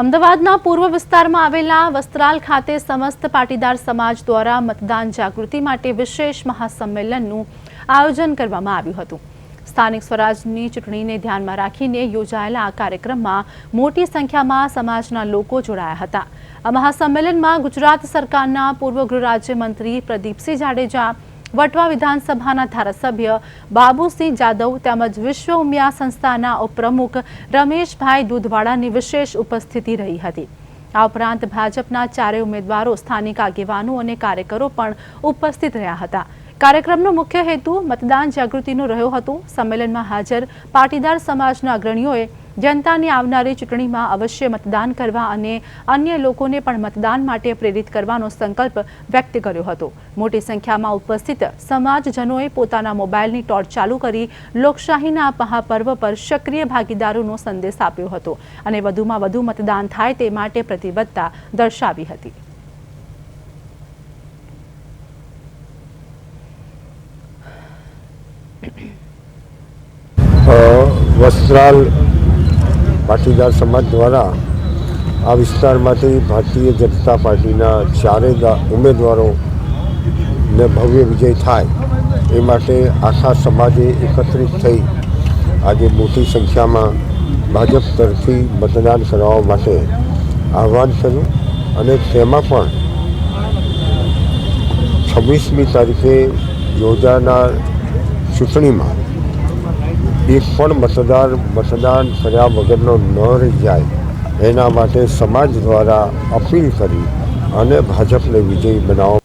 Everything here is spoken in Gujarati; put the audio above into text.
અમદાવાદના પૂર્વ વિસ્તારમાં આવેલા વસ્ત્રાલ ખાતે સમસ્ત પાટીદાર સમાજ દ્વારા મતદાન જાગૃતિ માટે વિશેષ મહાસંમેલનનું આયોજન કરવામાં આવ્યું હતું। સ્થાનિક સ્વરાજની ચૂંટણીને ધ્યાનમાં રાખીને યોજાયેલા આ કાર્યક્રમમાં મોટી સંખ્યામાં સમાજના લોકો જોડાયા હતા। આ મહાસંમેલનમાં ગુજરાત સરકારના પૂર્વ ગૃહ રાજ્યમંત્રી પ્રદીપસિંહ જાડેજા, વટવા વિધાનસભાના ધારાસભ્ય બાબુસિંહ જાદવ તેમજ વિશ્વ ઉમિયા સંસ્થાના ઉપપ્રમુખ રમેશભાઈ દૂધવાડાની વિશેષ ઉપસ્થિતિ રહી હતી। આ ઉપરાંત ભાજપના ચારેય ઉમેદવારો, સ્થાનિક આગેવાનો અને કાર્યકરો પણ ઉપસ્થિત રહ્યા હતા। કાર્યક્રમનો મુખ્ય હેતુ મતદાન જાગૃતિનો રહ્યો હતો। સંમેલનમાં હાજર પાટીદાર સમાજના અગ્રણીઓએ જનતાને આવનારી ચૂંટણીમાં અવશ્ય મતદાન કરવા અને અન્ય લોકોને પણ મતદાન માટે પ્રેરિત કરવાનો સંકલ્પ વ્યક્ત કર્યો હતો। મોટી સંખ્યામાં ઉપસ્થિત સમાજજનોએ પોતાના મોબાઈલની ટોર્ચ ચાલુ કરી લોકશાહીના મહાપર્વ પર સક્રિય ભાગીદારીનો સંદેશ આપ્યો હતો અને વધુમાં વધુ મતદાન થાય તે માટે પ્રતિબદ્ધતા દર્શાવી હતી। વસ્ત્રાલ પાટીદાર સમાજ દ્વારા આ વિસ્તારમાંથી ભારતીય જનતા પાર્ટીના ચારેય ઉમેદવારોને ભવ્ય વિજય થાય એ માટે આખા સમાજે એકત્રિત થઈ આજે મોટી સંખ્યામાં ભાજપ તરફી મતદાન કરવા માટે આહ્વાન કર્યું અને તેમાં પણ 26મી તારીખે યોજાનાર ચૂંટણીમાં એક પણ મતદાન કર્યા વગરનો ન રહી જાય એના માટે સમાજ દ્વારા અપીલ કરી અને ભાજપને વિજયી બનાવવા